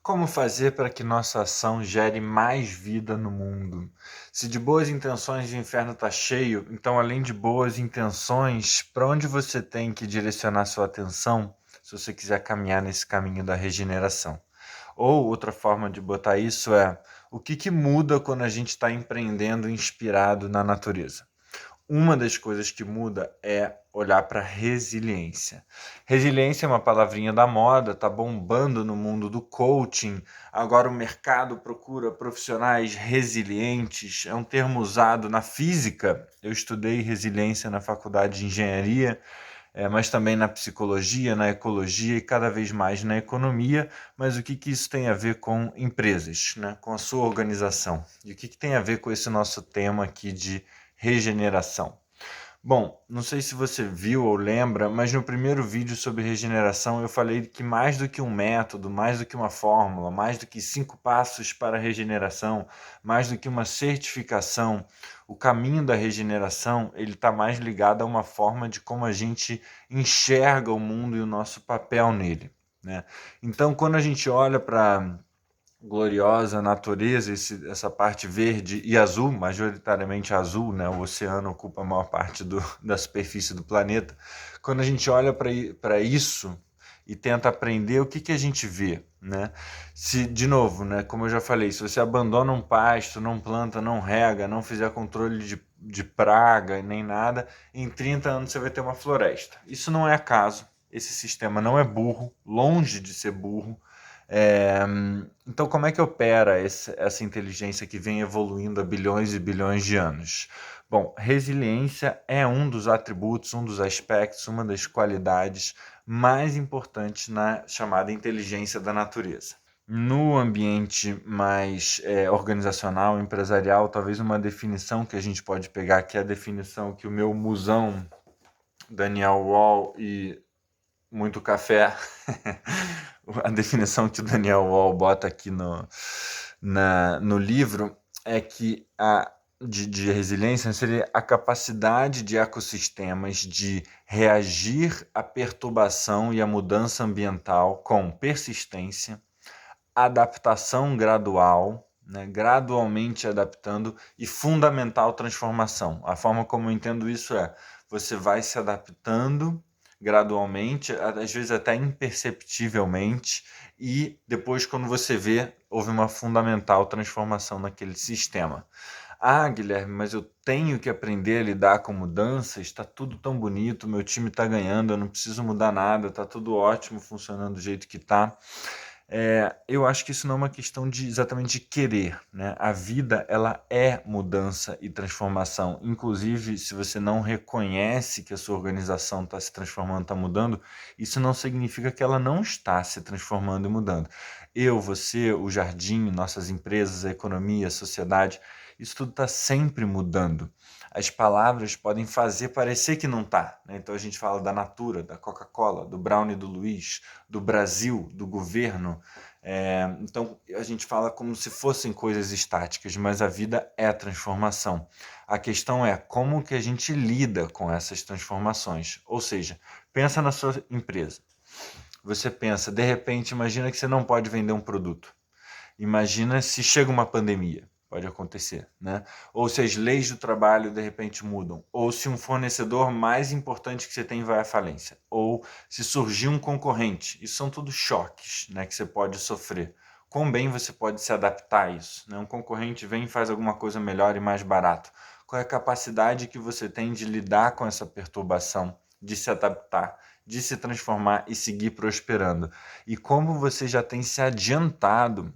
Como fazer para que nossa ação gere mais vida no mundo? Se de boas intenções o inferno está cheio, então, além de boas intenções, para onde você tem que direcionar sua atenção se você quiser caminhar nesse caminho da regeneração? Ou outra forma de botar isso é: o que muda quando a gente está empreendendo inspirado na natureza? Uma das coisas que muda é olhar para resiliência. Resiliência é uma palavrinha da moda, tá bombando no mundo do coaching. Agora o mercado procura profissionais resilientes. É um termo usado na física. Eu estudei resiliência na faculdade de engenharia, mas também na psicologia, na ecologia e cada vez mais na economia. Mas o que isso tem a ver com empresas, né? Com a sua organização? E o que tem a ver com esse nosso tema aqui de regeneração? Bom, não sei se você viu ou lembra, mas no primeiro vídeo sobre regeneração eu falei que mais do que um método, mais do que uma fórmula, mais do que 5 passos para a regeneração, mais do que uma certificação, o caminho da regeneração ele está mais ligado a uma forma de como a gente enxerga o mundo e o nosso papel nele, né? Então, quando a gente olha para gloriosa natureza, essa parte verde e azul, majoritariamente azul, né? O oceano ocupa a maior parte da superfície do planeta. Quando a gente olha para isso e tenta aprender, o que a gente vê, né? Se, de novo, né, como eu já falei, se você abandona um pasto, não planta, não rega, não fizer controle de praga nem nada, em 30 anos você vai ter uma floresta. Isso não é acaso, esse sistema não é burro, longe de ser burro. É, então, como é que opera essa inteligência que vem evoluindo há bilhões e bilhões de anos? Bom, resiliência é um dos atributos, um dos aspectos, uma das qualidades mais importantes na chamada inteligência da natureza. No ambiente mais organizacional, empresarial, talvez uma definição que a gente pode pegar, que é a definição que o meu musão, Daniel Wall e muito café, a definição que o Daniel Wall bota aqui no livro é que de resiliência seria a capacidade de ecossistemas de reagir à perturbação e à mudança ambiental com persistência, adaptação gradual, né, gradualmente adaptando e fundamental transformação. A forma como eu entendo isso é: você vai se adaptando gradualmente, às vezes até imperceptivelmente, e depois, quando você vê, houve uma fundamental transformação naquele sistema. Ah, Guilherme, mas eu tenho que aprender a lidar com mudanças, está tudo tão bonito, meu time está ganhando, eu não preciso mudar nada, está tudo ótimo, funcionando do jeito que está. Eu acho que isso não é uma questão de exatamente de querer, né? A vida ela é mudança e transformação. Inclusive, se você não reconhece que a sua organização está se transformando, está mudando, isso não significa que ela não está se transformando e mudando. Eu, você, o jardim, nossas empresas, a economia, a sociedade, isso tudo está sempre mudando. As palavras podem fazer parecer que não está, né? Então a gente fala da Natura, da Coca-Cola, do Brownie do Luiz, do Brasil, do governo. Então a gente fala como se fossem coisas estáticas, mas a vida é transformação. A questão é como que a gente lida com essas transformações. Ou seja, pensa na sua empresa. Você pensa, de repente, imagina que você não pode vender um produto. Imagina se chega uma pandemia, pode acontecer, né? Ou se as leis do trabalho de repente mudam, ou se um fornecedor mais importante que você tem vai à falência, ou se surgir um concorrente. Isso são tudo choques, né, que você pode sofrer. Quão bem você pode se adaptar a isso, né? Um concorrente vem e faz alguma coisa melhor e mais barato. Qual é a capacidade que você tem de lidar com essa perturbação, de se adaptar, de se transformar e seguir prosperando? E como você já tem se adiantado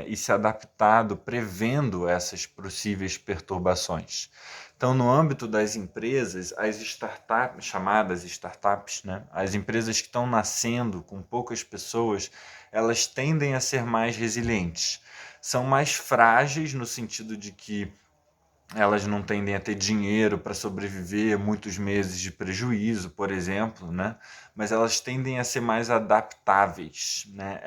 e se adaptado, prevendo essas possíveis perturbações. Então, no âmbito das empresas, as startups, chamadas startups, né, as empresas que estão nascendo com poucas pessoas, elas tendem a ser mais resilientes. São mais frágeis no sentido de que elas não tendem a ter dinheiro para sobreviver muitos meses de prejuízo, por exemplo, né? Mas elas tendem a ser mais adaptáveis, né?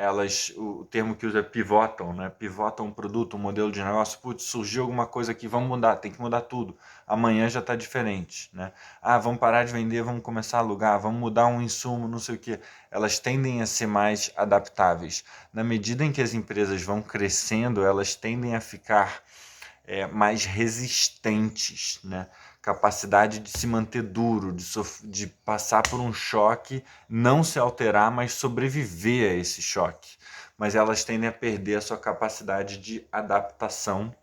O termo que usa é pivotam, né? Pivotam um produto, um modelo de negócio. Putz, surgiu alguma coisa aqui, vamos mudar, tem que mudar tudo. Amanhã já está diferente, né? Ah, vamos parar de vender, vamos começar a alugar, vamos mudar um insumo, não sei o quê. Elas tendem a ser mais adaptáveis. Na medida em que as empresas vão crescendo, elas tendem a ficar mais resistentes, né? Capacidade de se manter duro, de passar por um choque, não se alterar, mas sobreviver a esse choque. Mas elas tendem a perder a sua capacidade de adaptação,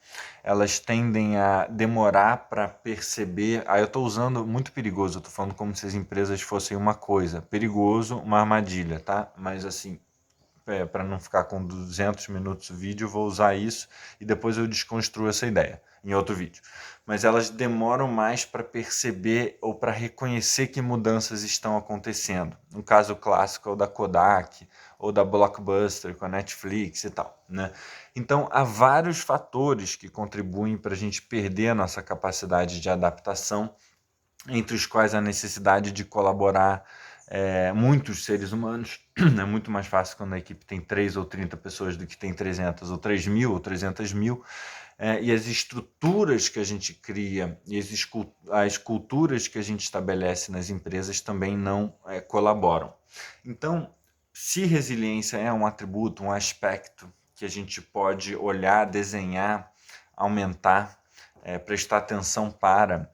elas tendem a demorar para perceber. Aí eu estou usando muito perigoso, eu estou falando como se as empresas fossem uma coisa, perigoso, uma armadilha, tá? Mas assim, para não ficar com 200 minutos o vídeo, vou usar isso e depois eu desconstruo essa ideia em outro vídeo. Mas elas demoram mais para perceber ou para reconhecer que mudanças estão acontecendo. Um caso clássico é o da Kodak ou da Blockbuster com a Netflix e tal, né? Então, há vários fatores que contribuem para a gente perder a nossa capacidade de adaptação, entre os quais a necessidade de colaborar muitos seres humanos. É muito mais fácil quando a equipe tem 3 ou 30 pessoas do que tem 300 ou 3.000 ou 300 mil. E as estruturas que a gente cria e as culturas que a gente estabelece nas empresas também não colaboram. Então, se resiliência é um atributo, um aspecto que a gente pode olhar, desenhar, aumentar, prestar atenção para,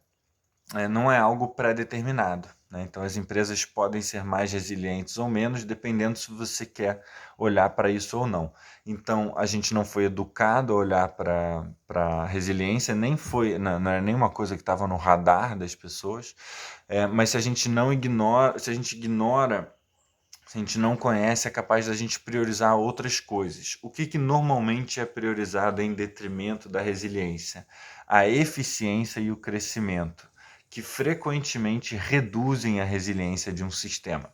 não é algo pré-determinado, né? Então as empresas podem ser mais resilientes ou menos, dependendo se você quer olhar para isso ou não. Então a gente não foi educado a olhar para a resiliência, nem foi, não era nenhuma coisa que estava no radar das pessoas, mas se a gente não ignora, se a gente ignora, se a gente não conhece, é capaz da gente priorizar outras coisas. O que normalmente é priorizado em detrimento da resiliência? A eficiência e o crescimento, que frequentemente reduzem a resiliência de um sistema.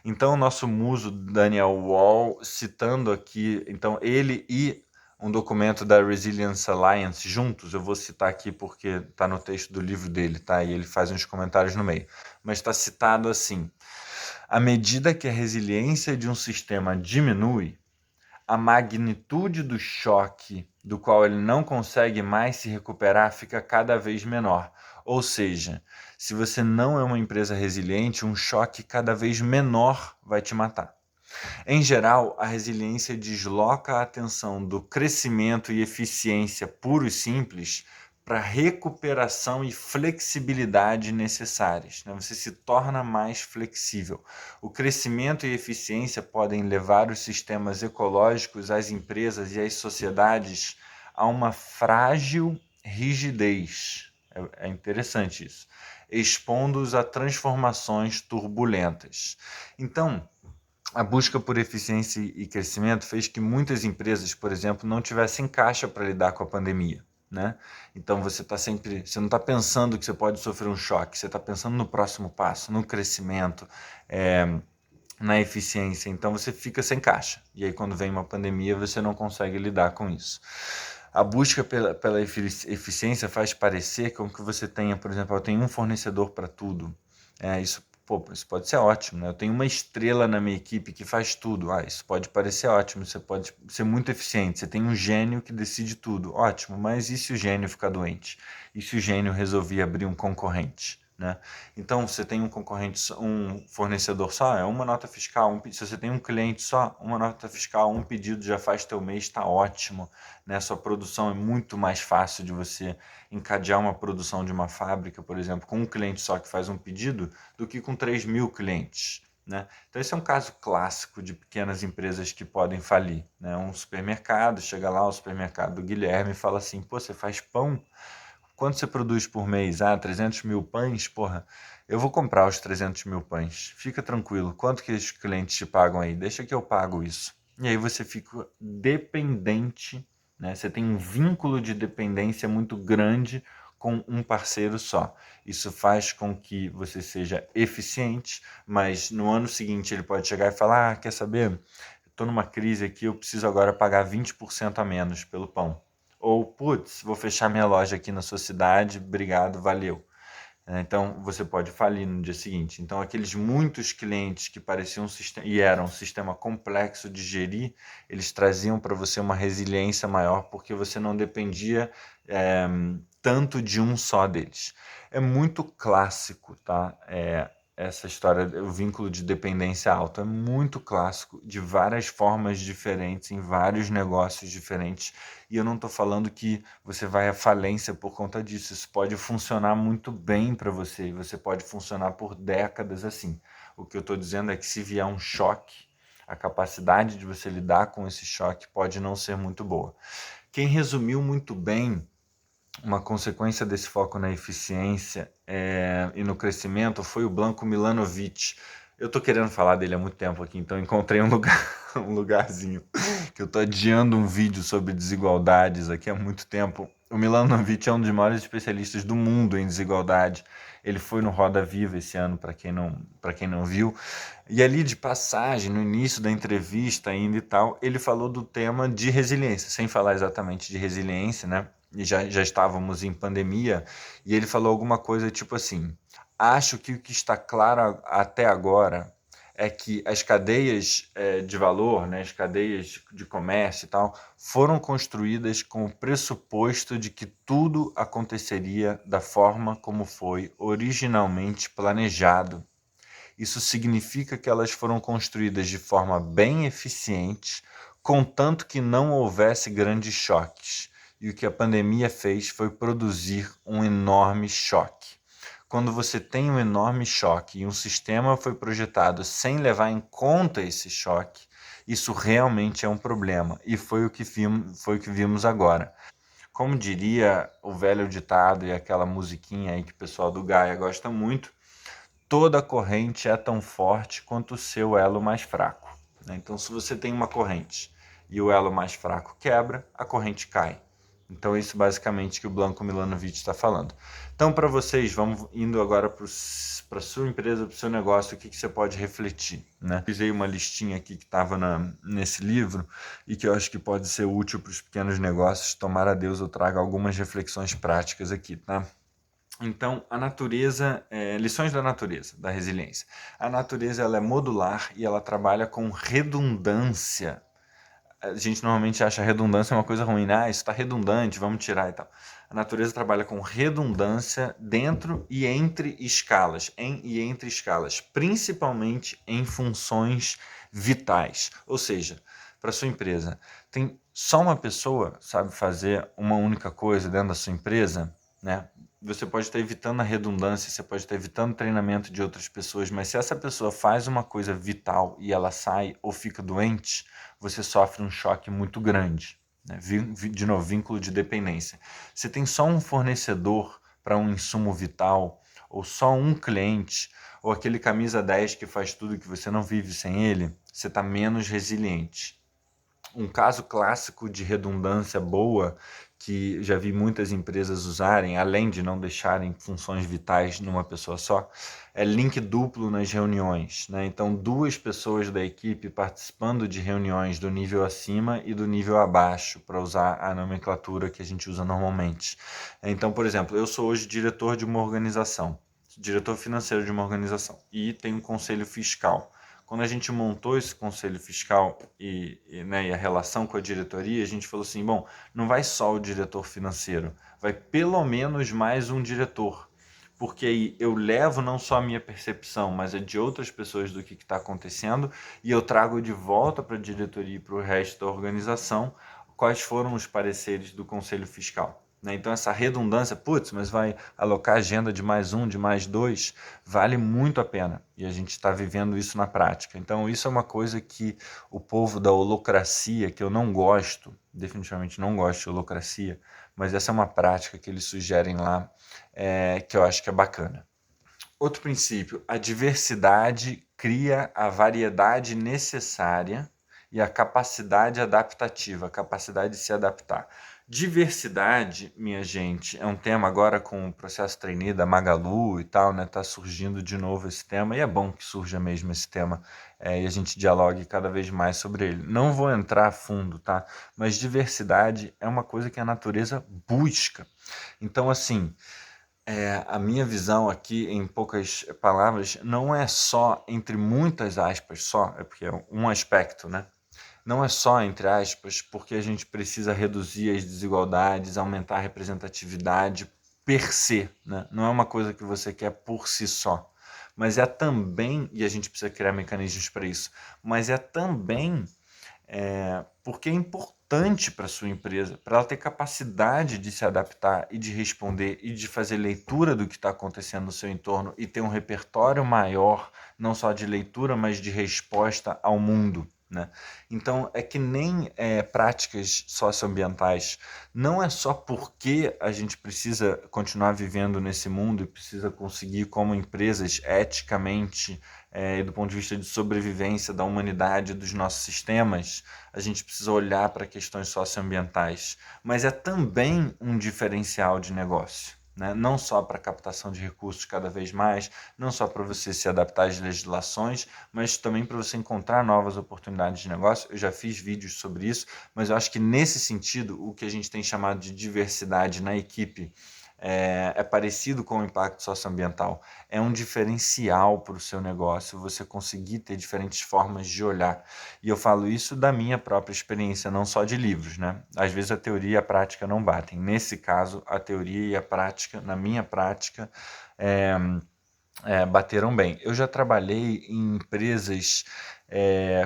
Então, o nosso muso Daniel Wall, citando aqui, então ele e um documento da Resilience Alliance juntos, eu vou citar aqui porque está no texto do livro dele, tá? E ele faz uns comentários no meio, mas está citado assim: à medida que a resiliência de um sistema diminui, a magnitude do choque do qual ele não consegue mais se recuperar fica cada vez menor. Ou seja, se você não é uma empresa resiliente, um choque cada vez menor vai te matar. Em geral, a resiliência desloca a atenção do crescimento e eficiência puro e simples para a recuperação e flexibilidade necessárias, né? Você se torna mais flexível. O crescimento e eficiência podem levar os sistemas ecológicos, as empresas e as sociedades a uma frágil rigidez. É interessante isso, expondo-os a transformações turbulentas. Então, a busca por eficiência e crescimento fez que muitas empresas, por exemplo, não tivessem caixa para lidar com a pandemia, né? Então você não está pensando que você pode sofrer um choque, você está pensando no próximo passo, no crescimento, na eficiência. Então você fica sem caixa. E aí quando vem uma pandemia você não consegue lidar com isso. A busca pela eficiência faz parecer com que você tenha, por exemplo, eu tenho um fornecedor para tudo. Isso pode ser ótimo, né? Eu tenho uma estrela na minha equipe que faz tudo. Isso pode parecer ótimo, você pode ser muito eficiente. Você tem um gênio que decide tudo. Ótimo, mas e se o gênio ficar doente? E se o gênio resolver abrir um concorrente? Né? Então, você tem um concorrente, um fornecedor só, é uma nota fiscal. Se você tem um cliente só, uma nota fiscal, um pedido já faz teu mês, está ótimo. Né? Sua produção é muito mais fácil de você encadear uma produção de uma fábrica, por exemplo, com um cliente só que faz um pedido, do que com 3.000 clientes. Né? Então, esse é um caso clássico de pequenas empresas que podem falir. Né? Um supermercado, chega lá, o supermercado do Guilherme e fala assim: pô, você faz pão? Quanto você produz por mês? 300 mil pães? Porra, eu vou comprar os 300 mil pães. Fica tranquilo. Quanto que os clientes te pagam aí? Deixa que eu pago isso. E aí você fica dependente, né? Você tem um vínculo de dependência muito grande com um parceiro só. Isso faz com que você seja eficiente, mas no ano seguinte ele pode chegar e falar: quer saber? Estou numa crise aqui, eu preciso agora pagar 20% a menos pelo pão. ou putz, vou fechar minha loja aqui na sua cidade, obrigado, valeu. Então, você pode falir no dia seguinte. Então, aqueles muitos clientes que pareciam e eram um sistema complexo de gerir, eles traziam para você uma resiliência maior, porque você não dependia é, tanto de um só deles. É muito clássico, tá? Essa história, o vínculo de dependência alto, é muito clássico, de várias formas diferentes, em vários negócios diferentes. E eu não estou falando que você vai à falência por conta disso. Isso pode funcionar muito bem para você, e você pode funcionar por décadas assim. O que eu estou dizendo é que se vier um choque, a capacidade de você lidar com esse choque pode não ser muito boa. Quem resumiu muito bem uma consequência desse foco na eficiência e no crescimento foi o Blanco Milanovic. Eu estou querendo falar dele há muito tempo aqui, então encontrei um lugar, um lugarzinho que eu estou adiando um vídeo sobre desigualdades aqui há muito tempo. O Milanovic é um dos maiores especialistas do mundo em desigualdade. Ele foi no Roda Viva esse ano, para quem não viu. E ali de passagem, no início da entrevista ainda e tal, ele falou do tema de resiliência, sem falar exatamente de resiliência, né? E já estávamos em pandemia, e ele falou alguma coisa tipo assim: acho que o que está claro até agora é que as cadeias de valor, né, as cadeias de comércio e tal, foram construídas com o pressuposto de que tudo aconteceria da forma como foi originalmente planejado. Isso significa que elas foram construídas de forma bem eficiente, contanto que não houvesse grandes choques. E o que a pandemia fez foi produzir um enorme choque. Quando você tem um enorme choque e um sistema foi projetado sem levar em conta esse choque, isso realmente é um problema. E foi o que vimos agora. Como diria o velho ditado e aquela musiquinha aí que o pessoal do Gaia gosta muito, toda corrente é tão forte quanto o seu elo mais fraco. Então, se você tem uma corrente e o elo mais fraco quebra, a corrente cai. Então, é isso basicamente que o Blanco Milanovic está falando. Então, para vocês, vamos indo agora para a sua empresa, para o seu negócio, o que você pode refletir. Né? Fiz aí uma listinha aqui que estava nesse livro e que eu acho que pode ser útil para os pequenos negócios. Tomara a Deus eu traga algumas reflexões práticas aqui, tá? Então, a natureza, lições da natureza, da resiliência. A natureza ela é modular e ela trabalha com redundância. A gente normalmente acha redundância uma coisa ruim, né? Isso está redundante, vamos tirar e tal. A natureza trabalha com redundância dentro e entre escalas, em e entre escalas, principalmente em funções vitais. Ou seja, para sua empresa, tem só uma pessoa sabe fazer uma única coisa dentro da sua empresa, né? Você pode estar evitando a redundância, você pode estar evitando o treinamento de outras pessoas, mas se essa pessoa faz uma coisa vital e ela sai ou fica doente, você sofre um choque muito grande. Né? De novo, vínculo de dependência. Se tem só um fornecedor para um insumo vital, ou só um cliente, ou aquele camisa 10 que faz tudo que você não vive sem ele, você está menos resiliente. Um caso clássico de redundância boa que já vi muitas empresas usarem, além de não deixarem funções vitais numa pessoa só, é link duplo nas reuniões. Né? Então, duas pessoas da equipe participando de reuniões do nível acima e do nível abaixo, para usar a nomenclatura que a gente usa normalmente. Então, por exemplo, eu sou hoje diretor de uma organização, diretor financeiro de uma organização, e tenho um conselho fiscal. Quando a gente montou esse conselho fiscal e a relação com a diretoria, a gente falou assim, bom, não vai só o diretor financeiro, vai pelo menos mais um diretor, porque aí eu levo não só a minha percepção, mas a de outras pessoas do que está acontecendo, e eu trago de volta para a diretoria e para o resto da organização quais foram os pareceres do conselho fiscal. Então essa redundância, putz, mas vai alocar agenda de mais um, de mais dois, vale muito a pena. E a gente está vivendo isso na prática. Então isso é uma coisa que o povo da holocracia, que eu não gosto, definitivamente não gosto de holocracia, mas essa é uma prática que eles sugerem lá, que eu acho que é bacana. Outro princípio, a diversidade cria a variedade necessária e a capacidade adaptativa, a capacidade de se adaptar. Diversidade, minha gente, é um tema agora com o processo trainee da Magalu e tal, né? Tá surgindo de novo esse tema e é bom que surja mesmo esse tema e a gente dialogue cada vez mais sobre ele. Não vou entrar a fundo, tá? Mas diversidade é uma coisa que a natureza busca. Então, assim, a minha visão aqui, em poucas palavras, não é só, entre muitas aspas, só, é porque é um aspecto, né? Não é só, entre aspas, porque a gente precisa reduzir as desigualdades, aumentar a representatividade per se, né? Não é uma coisa que você quer por si só. Mas é também, e a gente precisa criar mecanismos para isso, mas é também porque é importante para a sua empresa, para ela ter capacidade de se adaptar e de responder e de fazer leitura do que está acontecendo no seu entorno e ter um repertório maior, não só de leitura, mas de resposta ao mundo. Né? Então, é que nem práticas socioambientais. Não é só porque a gente precisa continuar vivendo nesse mundo e precisa conseguir, como empresas, eticamente, do ponto de vista de sobrevivência da humanidade, dos nossos sistemas, a gente precisa olhar para questões socioambientais, mas é também um diferencial de negócio. Né? Não só para captação de recursos cada vez mais, não só para você se adaptar às legislações, mas também para você encontrar novas oportunidades de negócio. Eu já fiz vídeos sobre isso, mas eu acho que nesse sentido, o que a gente tem chamado de diversidade na equipe é parecido com o impacto socioambiental. É um diferencial para o seu negócio, você conseguir ter diferentes formas de olhar. E eu falo isso da minha própria experiência, não só de livros, né? Às vezes a teoria e a prática não batem. Nesse caso, a teoria e a prática, na minha prática, é, bateram bem. Eu já trabalhei em empresas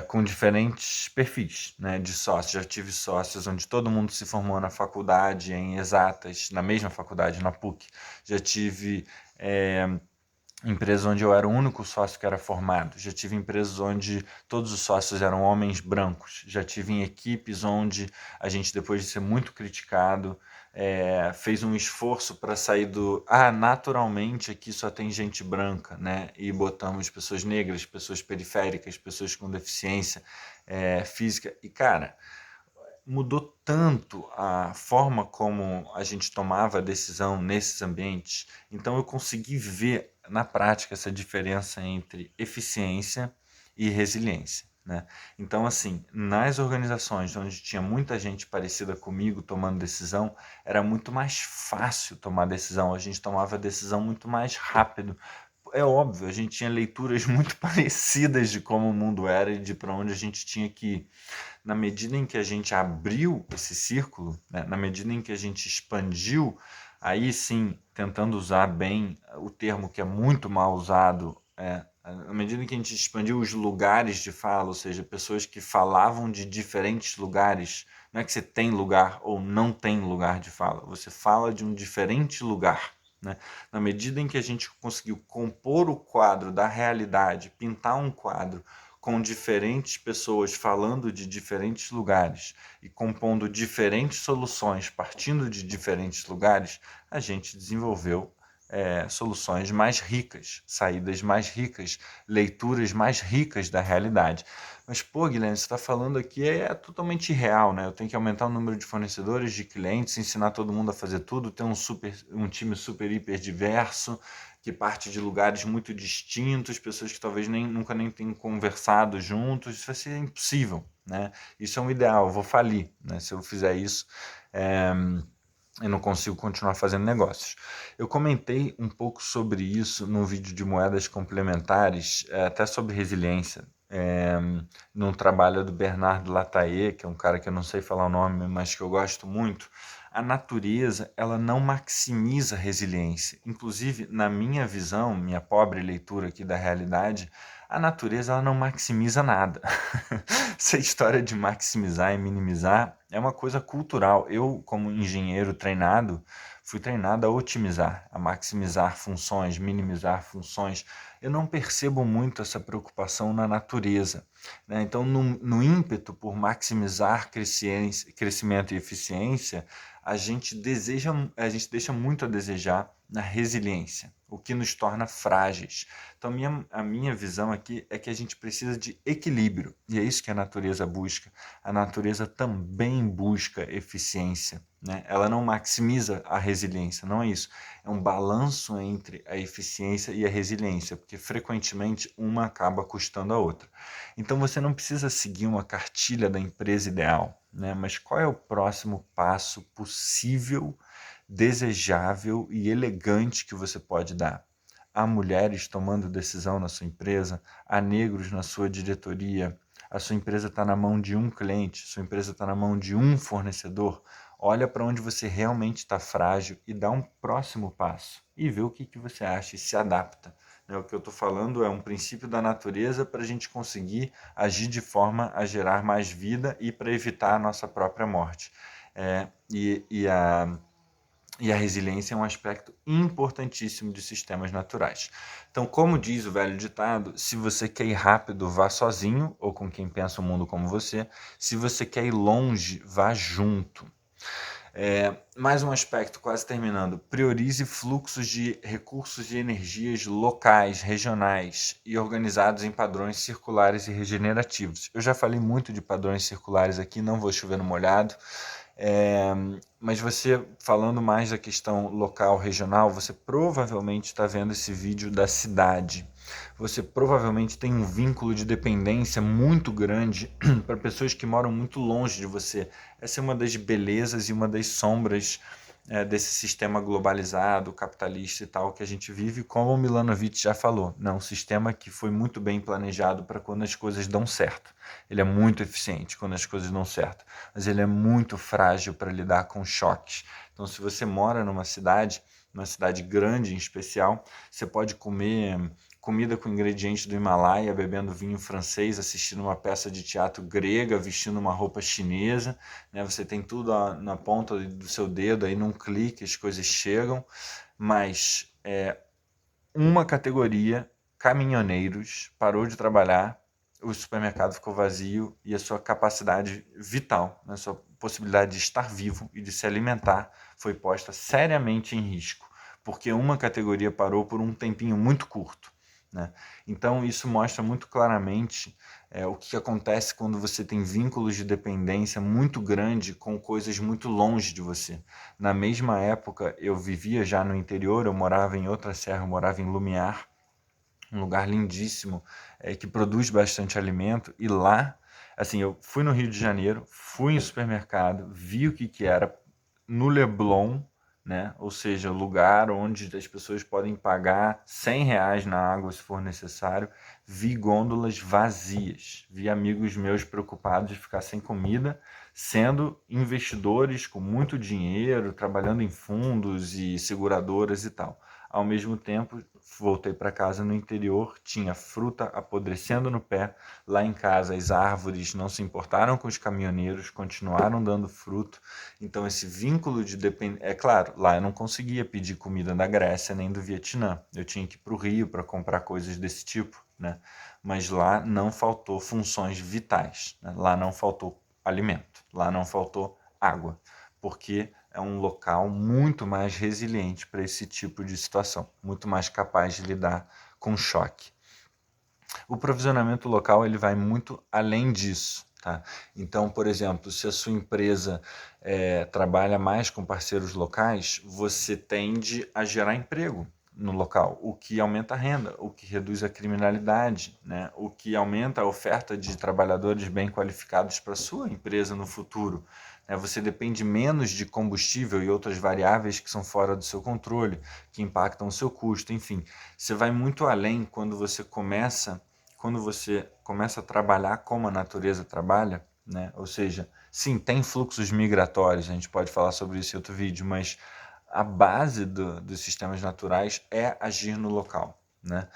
com diferentes perfis, né, de sócios. Já tive sócios onde todo mundo se formou na faculdade, em exatas, na mesma faculdade, na PUC. Já tive empresas onde eu era o único sócio que era formado. Já tive empresas onde todos os sócios eram homens brancos. Já tive em equipes onde a gente, depois de ser muito criticado, fez um esforço para sair do naturalmente aqui só tem gente branca, né? E botamos pessoas negras, pessoas periféricas, pessoas com deficiência física. E, cara, mudou tanto a forma como a gente tomava a decisão nesses ambientes. Então eu consegui ver na prática essa diferença entre eficiência e resiliência. Né? Então, assim, nas organizações onde tinha muita gente parecida comigo tomando decisão, era muito mais fácil tomar decisão, a gente tomava decisão muito mais rápido. É óbvio, a gente tinha leituras muito parecidas de como o mundo era e de para onde a gente tinha que ir. Na medida em que a gente abriu esse círculo, né, na medida em que a gente expandiu, aí sim, tentando usar bem o termo que é muito mal usado, na medida em que a gente expandiu os lugares de fala, ou seja, pessoas que falavam de diferentes lugares, não é que você tem lugar ou não tem lugar de fala, você fala de um diferente lugar. Né? Na medida em que a gente conseguiu compor o quadro da realidade, pintar um quadro com diferentes pessoas falando de diferentes lugares e compondo diferentes soluções partindo de diferentes lugares, a gente desenvolveu soluções mais ricas, saídas mais ricas, leituras mais ricas da realidade. Mas, pô, Guilherme, você está falando aqui totalmente irreal, né? Eu tenho que aumentar o número de fornecedores, de clientes, ensinar todo mundo a fazer tudo, ter um time super, hiper diverso, que parte de lugares muito distintos, pessoas que talvez nunca nem tenham conversado juntos. Isso vai ser impossível, né? Isso é um ideal, eu vou falir, né? Se eu fizer isso, eu não consigo continuar fazendo negócios. Eu comentei um pouco sobre isso no vídeo de moedas complementares, até sobre resiliência, num trabalho do Bernardo Lataie, que é um cara que eu não sei falar o nome, mas que eu gosto muito. A natureza, ela não maximiza a resiliência. Inclusive, na minha visão, minha pobre leitura aqui da realidade, a natureza ela não maximiza nada. Essa história de maximizar e minimizar é uma coisa cultural. Eu, como engenheiro treinado, fui treinado a otimizar, a maximizar funções, minimizar funções. Eu não percebo muito essa preocupação na natureza. Né? Então, no ímpeto por maximizar crescimento e eficiência, a gente deixa muito a desejar na resiliência, o que nos torna frágeis. Então, a minha visão aqui é que a gente precisa de equilíbrio, e é isso que a natureza busca. A natureza também busca eficiência, né? Ela não maximiza a resiliência, não é isso. É um balanço entre a eficiência e a resiliência, porque frequentemente uma acaba custando a outra. Então, você não precisa seguir uma cartilha da empresa ideal, né? Mas qual é o próximo passo possível, desejável e elegante que você pode dar? Há mulheres tomando decisão na sua empresa, há negros na sua diretoria, a sua empresa está na mão de um cliente, sua empresa está na mão de um fornecedor. Olha para onde você realmente está frágil e dá um próximo passo e vê o que você acha e se adapta. O que eu estou falando é um princípio da natureza para a gente conseguir agir de forma a gerar mais vida e para evitar a nossa própria morte. E a resiliência é um aspecto importantíssimo de sistemas naturais. Então, como diz o velho ditado, se você quer ir rápido, vá sozinho ou com quem pensa o mundo como você. Se você quer ir longe, vá junto. Mais um aspecto, quase terminando. Priorize fluxos de recursos de energias locais, regionais e organizados em padrões circulares e regenerativos. Eu já falei muito de padrões circulares aqui, não vou chover no molhado. Mas você, falando mais da questão local, regional, você provavelmente está vendo esse vídeo da cidade. Você provavelmente tem um vínculo de dependência muito grande para pessoas que moram muito longe de você. Essa é uma das belezas e uma das sombras desse sistema globalizado, capitalista e tal, que a gente vive, como o Milanovic já falou. Não, um sistema que foi muito bem planejado para quando as coisas dão certo. Ele é muito eficiente quando as coisas dão certo, mas ele é muito frágil para lidar com choques. Então, se você mora numa cidade grande em especial, você pode comer comida com ingredientes do Himalaia, bebendo vinho francês, assistindo uma peça de teatro grega, vestindo uma roupa chinesa, né? Você tem tudo na ponta do seu dedo, aí num clique as coisas chegam, mas uma categoria, caminhoneiros, parou de trabalhar, o supermercado ficou vazio e a sua capacidade vital, a sua possibilidade de estar vivo e de se alimentar foi posta seriamente em risco, porque uma categoria parou por um tempinho muito curto, né? Então isso mostra muito claramente o que acontece quando você tem vínculos de dependência muito grande com coisas muito longe de você. Na mesma época eu vivia já no interior, eu morava em outra serra, eu morava em Lumiar, um lugar lindíssimo, que produz bastante alimento, e lá, assim, eu fui no Rio de Janeiro, fui em supermercado, vi o que era no Leblon, né? Ou seja, lugar onde as pessoas podem pagar R$ 100 na água se for necessário, vi gôndolas vazias, vi amigos meus preocupados de ficar sem comida, sendo investidores com muito dinheiro, trabalhando em fundos e seguradoras e tal. Ao mesmo tempo, voltei para casa no interior, tinha fruta apodrecendo no pé. Lá em casa, as árvores não se importaram com os caminhoneiros, continuaram dando fruto. Então, esse vínculo de dependência... É claro, lá eu não conseguia pedir comida da Grécia nem do Vietnã. Eu tinha que ir para o Rio para comprar coisas desse tipo, né? Mas lá não faltou funções vitais, né? Lá não faltou alimento, lá não faltou água, porque é um local muito mais resiliente para esse tipo de situação, muito mais capaz de lidar com choque. O provisionamento local ele vai muito além disso. Tá? Então, por exemplo, se a sua empresa trabalha mais com parceiros locais, você tende a gerar emprego no local, o que aumenta a renda, o que reduz a criminalidade, né? O que aumenta a oferta de trabalhadores bem qualificados para a sua empresa no futuro. Você depende menos de combustível e outras variáveis que são fora do seu controle, que impactam o seu custo, enfim. Você vai muito além quando você começa a trabalhar como a natureza trabalha, né? Ou seja, sim, tem fluxos migratórios, a gente pode falar sobre isso em outro vídeo, mas a base dos sistemas naturais é agir no local, né?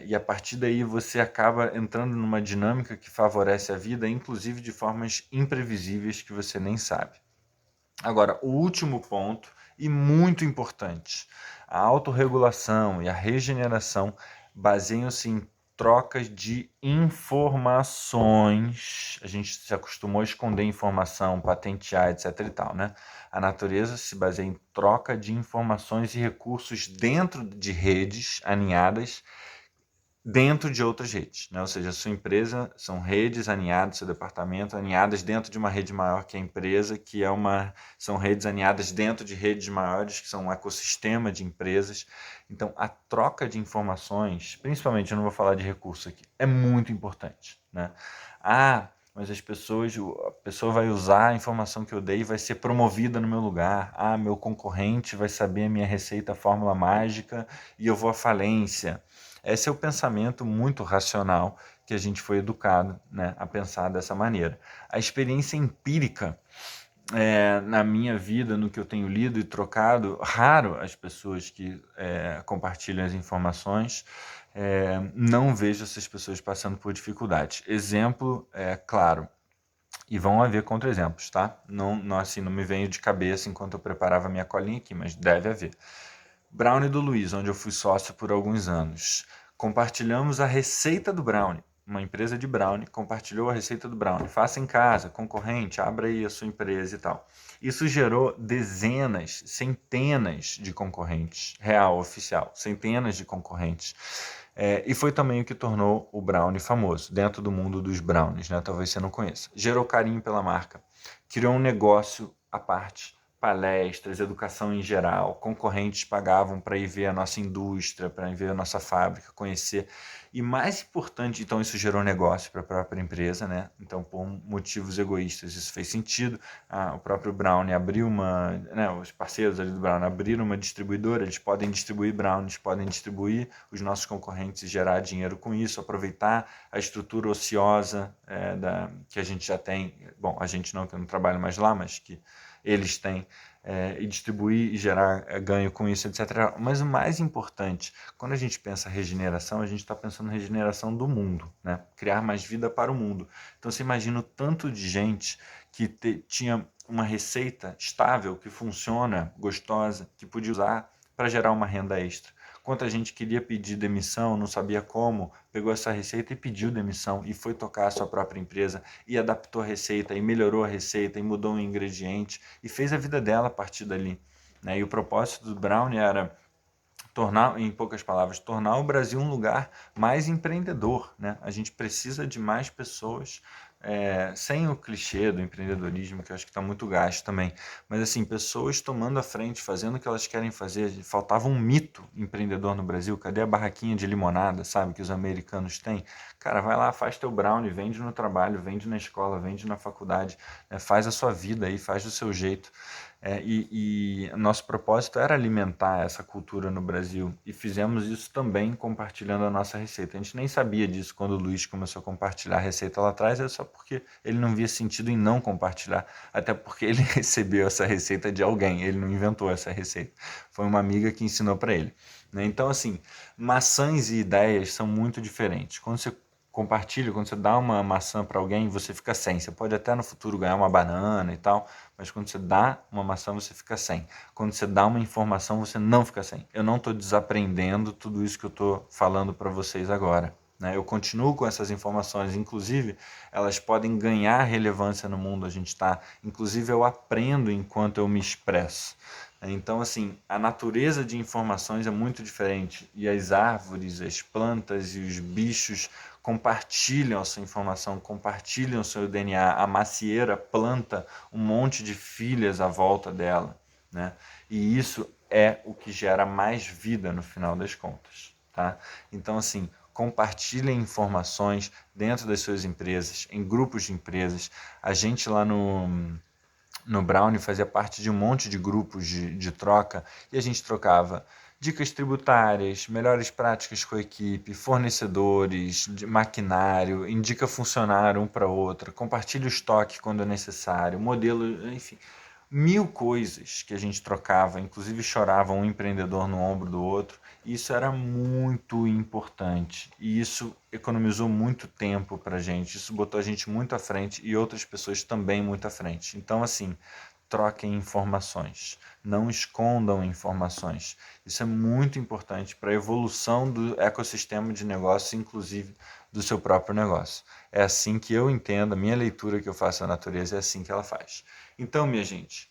E a partir daí você acaba entrando numa dinâmica que favorece a vida, inclusive de formas imprevisíveis que você nem sabe. Agora, o último ponto, e muito importante, a autorregulação e a regeneração baseiam-se em trocas de informações. A gente se acostumou a esconder informação, patentear, etc e tal, né? A natureza se baseia em troca de informações e recursos dentro de redes aninhadas, dentro de outras redes, né? Ou seja, a sua empresa são redes aninhadas, seu departamento aninhadas dentro de uma rede maior que a empresa, são redes aninhadas dentro de redes maiores, que são um ecossistema de empresas. Então, a troca de informações, principalmente, eu não vou falar de recurso aqui, é muito importante, né? Mas a pessoa vai usar a informação que eu dei e vai ser promovida no meu lugar. Meu concorrente vai saber a minha receita, a fórmula mágica e eu vou à falência. Esse é o pensamento muito racional que a gente foi educado, né, a pensar dessa maneira. A experiência empírica, na minha vida, no que eu tenho lido e trocado, raro as pessoas que compartilham as informações, não vejo essas pessoas passando por dificuldades. Exemplo, claro, e vão haver contra-exemplos, tá? Não, assim, não me veio de cabeça enquanto eu preparava minha colinha aqui, mas deve haver. Brownie do Luiz, onde eu fui sócio por alguns anos. Compartilhamos a receita do brownie. Uma empresa de brownie compartilhou a receita do brownie. Faça em casa, concorrente, abra aí a sua empresa e tal. Isso gerou dezenas, centenas de concorrentes, real, oficial, centenas de concorrentes. E foi também o que tornou o brownie famoso, dentro do mundo dos brownies, né? Talvez você não conheça. Gerou carinho pela marca, criou um negócio à parte, palestras, educação em geral, concorrentes pagavam para ir ver a nossa indústria, para ir ver a nossa fábrica, conhecer. E mais importante, então isso gerou negócio para a própria empresa, né? Então, por motivos egoístas, isso fez sentido. O próprio Brownie abriu os parceiros ali do Brownie abriram uma distribuidora, eles podem distribuir brownies, podem distribuir os nossos concorrentes e gerar dinheiro com isso, aproveitar a estrutura ociosa que a gente já tem. Bom, a gente não, que eu não trabalho mais lá, mas que eles têm, e distribuir e gerar ganho com isso, etc. Mas o mais importante, quando a gente pensa regeneração, a gente está pensando em regeneração do mundo, né? Criar mais vida para o mundo. Então você imagina o tanto de gente que tinha uma receita estável, que funciona, gostosa, que podia usar para gerar uma renda extra. Quanta gente queria pedir demissão, não sabia como, pegou essa receita e pediu demissão e foi tocar a sua própria empresa e adaptou a receita e melhorou a receita e mudou um ingrediente e fez a vida dela a partir dali, né? E o propósito do Brownie era tornar, em poucas palavras, tornar o Brasil um lugar mais empreendedor, né? A gente precisa de mais pessoas, sem o clichê do empreendedorismo, que eu acho que está muito gasto também, mas assim, pessoas tomando a frente, fazendo o que elas querem fazer. Faltava um mito empreendedor no Brasil. Cadê a barraquinha de limonada, sabe, que os americanos têm? Cara, vai lá, faz teu brownie, vende no trabalho, vende na escola, vende na faculdade, faz a sua vida aí, faz do seu jeito. E nosso propósito era alimentar essa cultura no Brasil e fizemos isso também compartilhando a nossa receita. A gente nem sabia disso quando o Luiz começou a compartilhar a receita lá atrás, é só porque ele não via sentido em não compartilhar, até porque ele recebeu essa receita de alguém, ele não inventou essa receita, foi uma amiga que ensinou para ele, né? Então, assim, maçãs e ideias são muito diferentes. Quando você compartilha, quando você dá uma maçã para alguém, você fica sem. Você pode até no futuro ganhar uma banana e tal, mas quando você dá uma maçã, você fica sem. Quando você dá uma informação, você não fica sem. Eu não estou desaprendendo tudo isso que eu estou falando para vocês agora, né? Eu continuo com essas informações, inclusive elas podem ganhar relevância no mundo. Inclusive eu aprendo enquanto eu me expresso. Então, assim, a natureza de informações é muito diferente e as árvores, as plantas e os bichos compartilham a sua informação, compartilham o seu DNA. A macieira planta um monte de filhas à volta dela, né? E isso é o que gera mais vida no final das contas, tá? Então, assim, compartilhem informações dentro das suas empresas, em grupos de empresas. A gente lá no Brownie fazia parte de um monte de grupos de troca e a gente trocava dicas tributárias, melhores práticas com a equipe, fornecedores, de maquinário, indica funcionário um para outro, compartilha o estoque quando é necessário, modelo, enfim, mil coisas que a gente trocava, inclusive chorava um empreendedor no ombro do outro. Isso era muito importante e isso economizou muito tempo para a gente, isso botou a gente muito à frente e outras pessoas também muito à frente. Então, assim, troquem informações, não escondam informações. Isso é muito importante para a evolução do ecossistema de negócios, inclusive do seu próprio negócio. É assim que eu entendo, a minha leitura que eu faço da natureza é assim que ela faz. Então, minha gente,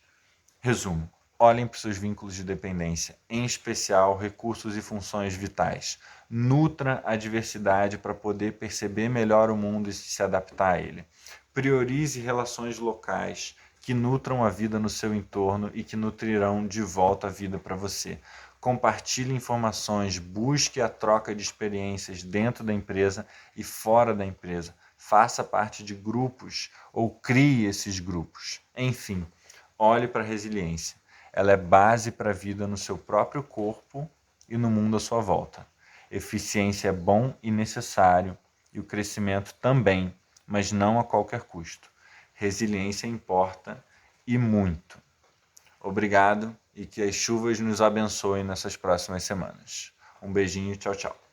resumo. Olhem para os seus vínculos de dependência, em especial recursos e funções vitais. Nutra a diversidade para poder perceber melhor o mundo e se adaptar a ele. Priorize relações locais que nutram a vida no seu entorno e que nutrirão de volta a vida para você. Compartilhe informações, busque a troca de experiências dentro da empresa e fora da empresa. Faça parte de grupos ou crie esses grupos. Enfim, olhe para a resiliência. Ela é base para a vida no seu próprio corpo e no mundo à sua volta. Eficiência é bom e necessário, e o crescimento também, mas não a qualquer custo. Resiliência importa e muito. Obrigado e que as chuvas nos abençoem nessas próximas semanas. Um beijinho e tchau, tchau.